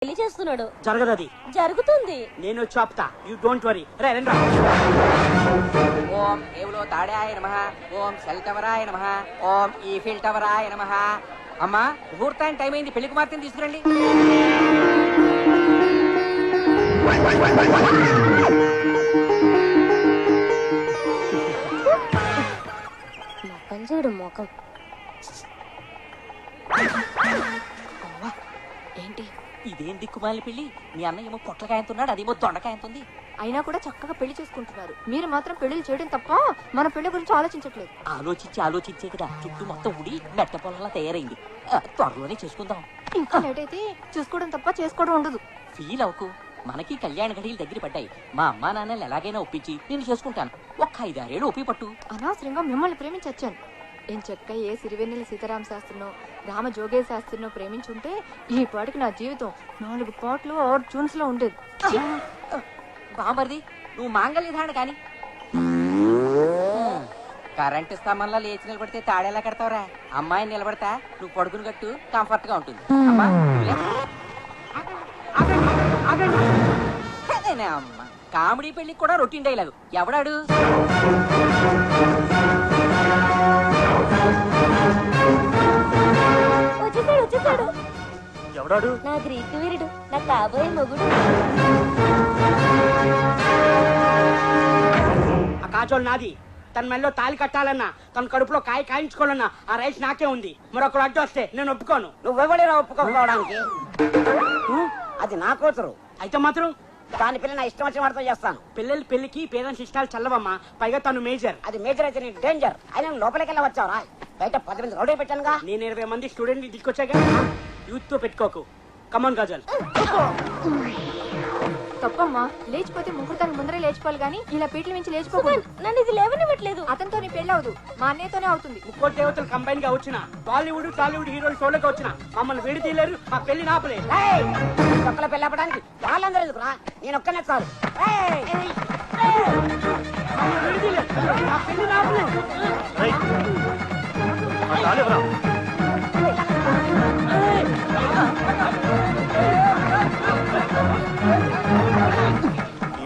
పెళ్లి చేస్తున్నాడు. జరగదు, అది జరుగుతుంది. నేను చెప్తా, యూ డోంట్ వరీ. రండి. ఓం ఏవులో తాడాయ నమః, ఓం సెల్ టవరాయ నమః, ఓం ఈఫిల్ టవరాయ నమః. అమ్మా, ముహూర్తానికి టైం అయింది, పెళ్లి కుమార్తెని తీసుకురండి. పంజేడు మోకం. ఏంటి ఇదేం దిక్కుమాలి పెళ్లి? మీ అన్న ఏమో పొట్లకాయంతున్నాడు, అదేమో దొండకాయంతుంది. అయినా కూడా చక్కగా పెళ్లి చేసుకుంటున్నారు. మీరు మాత్రం పెళ్లిళ్ళు చేయడం తప్ప మన పెళ్లి గురించి ఆలోచించట్లేదు. ఆలోచించే కదా చుట్టూ మొత్తం ఉడి మెట్ట పొలంలా తయారైంది. త్వరలోనే చేసుకుందాం. ఇంకా లేట్ అయితే చూసుకోవడం తప్ప చేసుకోవడం ఉండదు. ఫీల్ అవ్వకు, మనకి కళ్యాణ గడియలు దగ్గర పడ్డాయి. మా అమ్మా నాన్నలు ఎలాగైనా ఒప్పించి నేను చేసుకుంటాను. ఒక్క 5-6 ఒప్పి పట్టు. అనవసరంగా మిమ్మల్ని ప్రేమించొచ్చాను. ఏం చెక్క ఏ సిరివెన్నెల సీతారామ శాస్త్రినో రామ జోగే శాస్త్రినో ప్రేమించుంటే ఈ పాటికి నా జీవితం 4 పాటలు 6 ట్యూన్స్ లో ఉండేది. బామర్ది, నువ్వు మాంగళ్య ధారణ కాని. కరెంటు స్తంభంలో లేచి నిలబడితే తాడేలా కడతావురా? అమ్మాయిని నిలబడతా, నువ్వు పడుకుని కట్టు, కంఫర్ట్ గా ఉంటుంది. అమ్మా అమ్మా, కామెడీ పెళ్లికి కూడా రొటీన్ డైలాగు. ఎవడాడు? వచ్చేసాడు. ఎవడాడు? నా గ్రీకు వీరుడు, నా కాబోయే మొగుడు. ఆ కాజోలు నాది. తన మెల్లో తాలి కట్టాలన్నా, తన కడుపులో కాయించుకోవాలన్నా ఆ రైస్ నాకే ఉంది. మరొకరు అడ్డు వస్తే నేను ఒప్పుకోను. నువ్వెవడేరా ఒప్పుకోవడానికి? అది నా కూతురు. అయితే మాత్రం దాని పిల్ల నా ఇష్టం వచ్చిన వాడితో చేస్తాను. పిల్లల పెళ్లికి పేరెంట్స్ ఇష్టాలు చల్లవమ్మా. పైగా తను మేజర్. అది మేజర్ అయితే నీ డేంజర్. అయినా లోపలికి వెళ్ళి వచ్చావురా? బయట 10 మంది రౌడీ పెట్టానుగా. నేను 20 మంది స్టూడెంట్ తీసుకొచ్చాగా. యూత్ తో పెట్టుకోకు. కమాన్ కాజల్. తప్పమ్మా, లేచిపోతే ముహూర్తానికి ముందరే లేచిపోవాలి గానీ ఇలా పీటల మించి లేచిపోకూడదు. నన్ను ఇది లేవనివ్వట్లేదు. అతనితో నీ పెళ్లి అవదు, మా అన్నయ్యతోనే అవుతుంది. ముక్కోటి దేవతలు కంబైన్ గా వచ్చిన బాలీవుడ్ టాలీవుడ్ హీరోలు షోలోకి వచ్చిన మమ్మల్ని విడి తీయలేరు. మా పెళ్లి నాపలేదు. ఒక్కల పెళ్లి అవ్వడానికి వాళ్ళందరూ ఎందుకురా? నేను ఒక్కనే చాలు.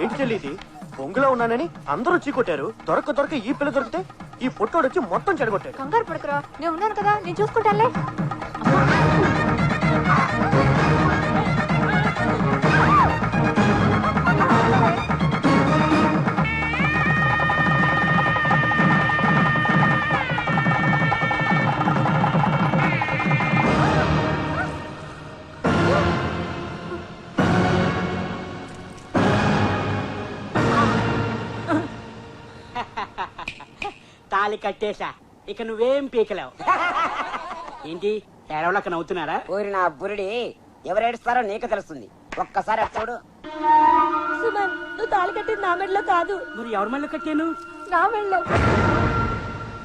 ఏంటి చెల్లిది? బొంగులో ఉన్నానని అందరూ చీకొట్టారు. దొరక ఈ పిల్ల దొరికితే ఈ పొట్టోడు వచ్చి మొత్తం చెడగొట్టాడు. కంగారు పడుకురా, నేను ఉన్నాను కదా, నేను చూసుకుంటానులే. తాలి కట్టేశా, ఇక నువ్వేం పీకలేవు. ఏంటి ఏడవలక నవ్వుతున్నారా? ఊరి నా బురిడి ఎవరేడుస్తారో నీకు తెలుస్తుంది. ఒక్కసారి చూడు. సుమన్, నువ్వు తాళి కట్టింది నా మెడలో కాదు. మరి ఎవరి మళ్ళీ కట్టాను? నా వెళ్ళో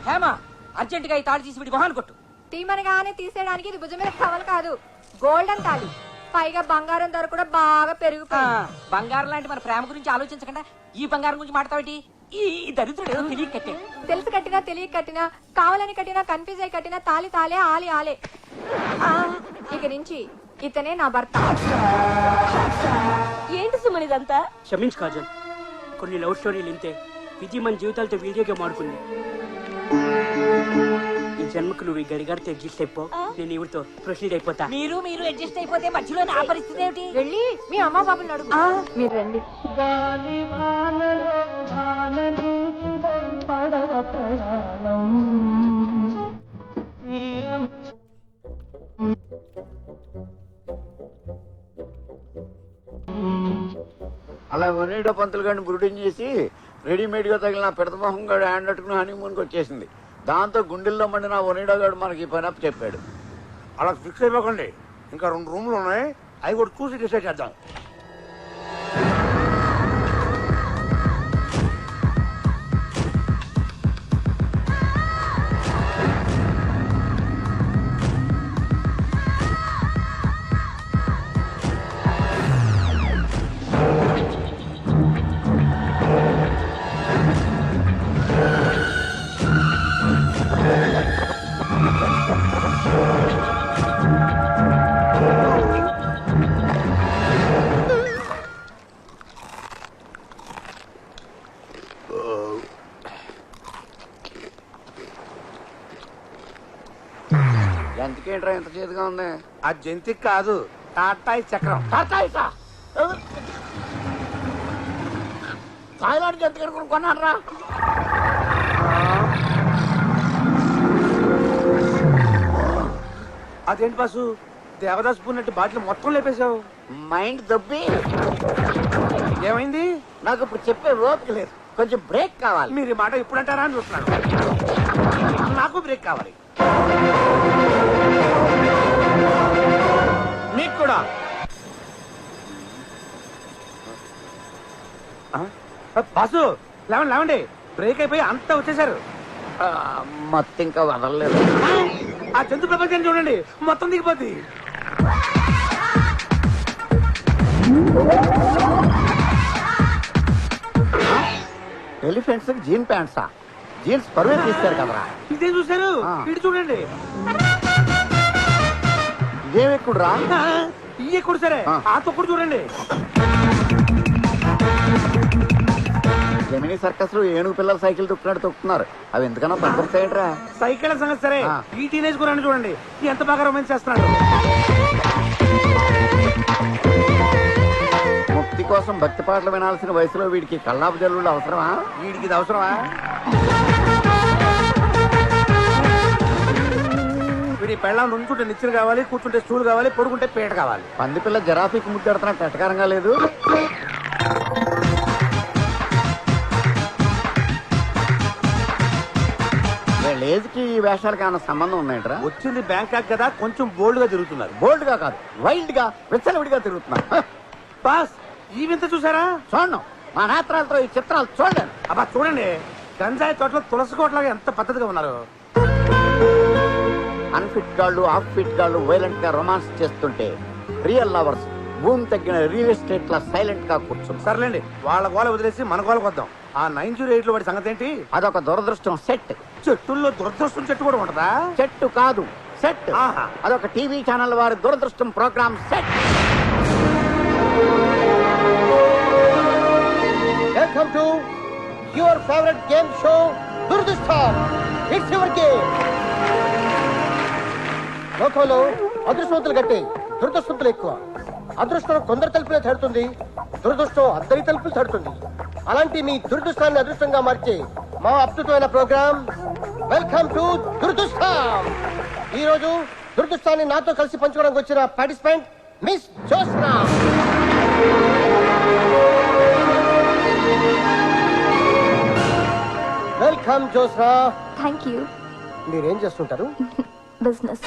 హేమా, అర్జెంట్ గా ఈ తాళి తీసి విడి మొహాన్ని కొట్టు. తీమనగానే తీసేయడానికి ఇది భుజం మీద కవలు కాదు, గోల్డెన్ తాళి. పైగా బంగారం ధర కూడా బాగా పెరిగిపోయింది. బంగారం లాంటి మన ప్రేమ గురించి ఆలోచించకుండా ఈ బంగారం గురించి మాట్లాడతావేటి? ఈ దరిద్రుడు ఏదో తెలియక కట్టే. తెలిసి కట్టినా తెలియక కట్టినా, కావాలని కట్టినా, కన్ఫ్యూజ్ అయి కట్టినా తాలి తాలే, ఆలి ఆలే. ఇక నుంచి ఇతనే నా భర్త. ఏంటి సుమన్ ఇదంతా? క్షమించు కాజల్, కొన్ని లవ్ స్టోరీలు ఇంతే. విధి మన జీవితాలతో వీడియో గేమ్ ఆడుకుంది. ఈ జన్మకు నువ్వు ఈ గడిగారితో అడ్జస్ట్ అయిపో, నేను ఇవిడితో ప్రొసీడ్ అయిపోతా. మీరు అడ్జస్ట్ అయిపోతే మధ్యలో నా పరిస్థితి ఏమిటి? వెళ్ళి మీ అమ్మ బాబుని అడుగు. మీరు రండి. అలా వనీడో పంతులు గారిని బ్రూటింగ్ చేసి రెడీమేడ్ గా తగిలిన పెడతమోహం గారు హ్యాండ్ అట్టుకుని హనీమూన్కి వచ్చేసింది. దాంతో గుండెల్లో మండిన వనీడో గారు మనకి ఈ పని అప్పు చెప్పాడు. అలా ఫిక్స్ అయిపోకండి, ఇంకా 2 రూమ్లు ఉన్నాయి, అవి కూడా చూసి డిసైడ్ చేద్దాం. ఏంట్రా ఇంత చేతిగా ఉంది? ఆ జంతికి కాదు, టాటాయి చక్రం. టాటాయిసా? థాయిలాండ్ జంతికి కొన్నాను రా. అదేంటి బాసు, దేవదాస్ పూన్నట్టు బాటిల్ మొత్తం లేపేశావు. మైండ్ దబ్బి. ఏమైంది? నాకు ఇప్పుడు చెప్పే ఓపిక లేదు, కొంచెం బ్రేక్ కావాలి. మీరు ఈ మాట ఇప్పుడు అంటారా అని చూస్తున్నాను. నాకు బ్రేక్ కావాలి. మీకు కూడా. బాసు లేవండి లేవండి, బ్రేక్ అయిపోయి అంతా వచ్చేసారు. మొత్తం ఇంకా వదలలేదు. ఆ జంతు ప్రపంచాన్ని చూడండి, మొత్తం దిగిపోద్ది. ఎలిఫెంట్స్ జీన్ ప్యాంట్సా? జీన్స్ పరువే తీస్తారు కదరా. ఇదే చూసారు, ఇటు చూడండి. ఇదేమెక్కుడురా? ఈ ఎక్కుడు సరే, ఆ తొక్కుడు చూడండి. జమినీ సర్కస్ లో ఏనుగు పిల్లల సైకిల్ తొక్కున్నాడు తొక్కుతున్నారు. అవి ఎందుకన్నా పనికొస్తాయంట్రా? సైకిల్ సంగతి సరే, ఈ టీనేజ్ గురాన్ని చూడండి ఎంత బాగా రొమాన్స్ చేస్తున్నాడు. ముక్తి కోసం భక్తి పాటలు వినాల్సిన వయసులో వీడికి కల్లాపు జల్లుళ్ళు అవసరమా? వీడికి ఇది అవసరమా? వీడి పెళ్ళం నుంచుంటే నిచ్చెన కావాలి, కూర్చుంటే స్టూల్ కావాలి, పడుకుంటే పీట కావాలి. పంది పిల్ల జరాఫీకి ముద్దెడుతున్నట్టు ఎటకారంగా లేదు. వీళ్ళేజ్కి ఈ వేషాలకి ఏమైనా సంబంధం ఉన్నాయంటరా? వచ్చింది బ్యాంకాక్ కదా, కొంచెం బోల్డ్ గా తిరుగుతున్నారు. బోల్డ్ గా కాదు, వైల్డ్ గా విచ్చలవిడిగా తిరుగుతున్నారు. బాస్ ఈ వింత చూసారా? చూడను, మా నేత్రాలతో ఈ చిత్రాలు చూడలేను. అబ్బా చూడండి, గంజాయి తోటలో తులసి కోటలాగా ఎంత పద్ధతిగా ఉన్నారు. అన్ఫిట్ గాళ్ళు, ఆఫ్ ఫిట్ గాళ్ళు వైలెంట్ గా రొమాన్స్ చేస్తుంటే రియల్ లవర్స్ భూమి తగ్గిన రియల్ ఎస్టేట్ లా సైలెంట్ గా కూర్చుంది. సర్లేండి, వాళ్ళ గోల వదిలేసి మన గోలకు వద్దాం. ఆ 908 లో వాడి సంగతి ఏంటి? అదొక దురదృష్టం సెట్. చెట్టుల్లో దురదృష్టం చెట్టు కూడా ఉంటదా? చెట్టు కాదు, సెట్. ఆహా. అదొక టీవీ ఛానల్ వారి దురదృష్టం programme set. Welcome to your favourite game show దురదృష్టం. It's your game. లోకంలో అదృష్టవంతులు కంటే దురదృష్టవంతులు ఎక్కువ. అదృష్టం కొందరు తలుపులే తడుతుంది, దురదృష్టం అందరి తలుపులు తడుతుంది. అలాంటి మీ దురదృష్టాన్ని అదృష్టంగా మార్చే మా అద్భుతమైన ప్రోగ్రామ్ వెల్కమ్ టు దురదృష్టం. ఈ రోజు దురదృష్టాన్ని నాతో కలిసి పంచుకోవడానికి వచ్చిన participant miss Josna. Welcome Josna. Thank you. మీరేం చేస్తుంటారు? బిజినెస్.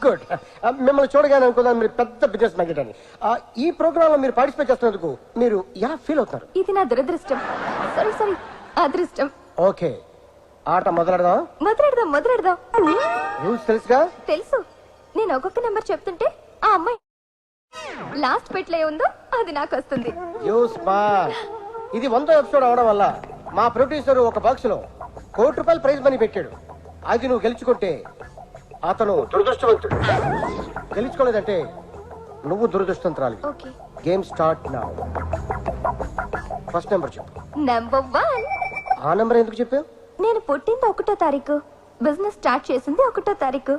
గుడ్. మిమ్మల్ని చూడగానే అనుకున్నాను మీరు పెద్ద బిజినెస్ మ్యాగ్నెట్ అని. ఈ ప్రోగ్రామ్ లో మీరు పార్టిసిపేట్ చేస్తున్నందుకు మీరు ఎలా ఫీల్ అవుతారు? ఇది నా దురదృష్టం. సారీ అదృష్టం. ఓకే, ఆట మొదలెడదాం. మొదలెడదాం. రూల్స్ తెలుసుగా? తెలుసు. నేను ఒక్కొక్క నెంబర్ చెప్తుంటే ఆ అమ్మాయి లాస్ట్ పెట్లో ఉందో అది నాకు వస్తుంది. You smart. ఇది 100వ ఎపిసోడ్ అవడం వల్ల మా ప్రొడ్యూసర్ ఒక బాక్స్ లో ₹1 కోటి ప్రైజ్ మనీ పెట్టాడు. అది నువ్వు గెలుచుకుంటే అతను దురదృష్టవంతుడు, గెలుచుకోలేదంటే నువ్వు దురదృష్టవంతురాలి. Okay. Game start now. First number చెప్పు. నెంబర్ 1. ఆ నెంబర్ ఎందుకు చెప్పావు? నేను పుట్టింది 1వ తారీఖు, బిజినెస్ స్టార్ట్ చేసింది 1వ తారీఖు.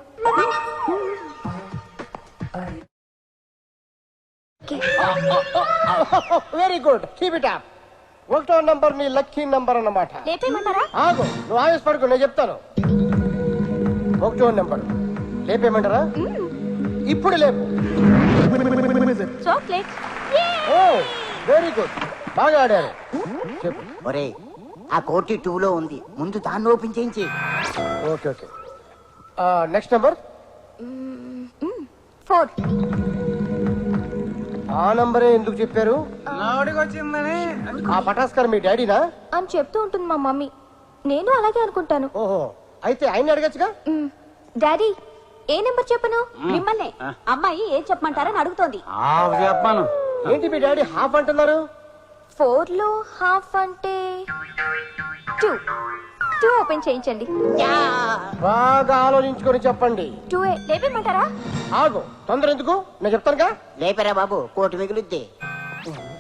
Very good, keep it up. 1వ నంబర్ నీ లక్కీ నంబర్ అన్నమాట. లేపేయమంటారా? ఆగు, నువ్వు ఆవేశపడకు, నేను చెప్తాను. 1వ నంబర్ లేపేయమంటారా? ఇప్పుడు లేపు. చాక్లెట్. ఓ వెరీ గుడ్, బాగా ఆడారు. చెప్పు. ఒరే, ఆ కోటి 2 లో ఉంది, ముందు దాన్ని ఓపెన్ చేయించి. Okay okay. Next number. 4. ఆ నంబరే ఎందుకు చెప్పారు? వచ్చిందని. ఆ పటాస్కర్ మీ డాడీనా? అని చెప్తూ ఉంటుంది మా మమ్మీ. నేను అలాగే అనుకుంటాను. ఓహో, అయితే ఆయన అడగచ్చుగా. డాడీ, ఏ నెంబర్ చెప్పను? మిమ్మల్ని అమ్మాయి ఏం చెప్పమంటారని అడుగుతోంది. చెప్పాను. ఏంటి మీ డాడీ హాఫ్ అంటున్నారు? 4 లో హాఫ్ అంటే 2. 2 ఓపెన్ చేయించండి. బాగా ఆలోచించుకొని చెప్పండి. 2 లేపేయమంటారా? ఆగు, తొందర ఎందుకు, నేను చెప్తానుగా. లేపరా బాబు, కోటి మిగులుద్ది.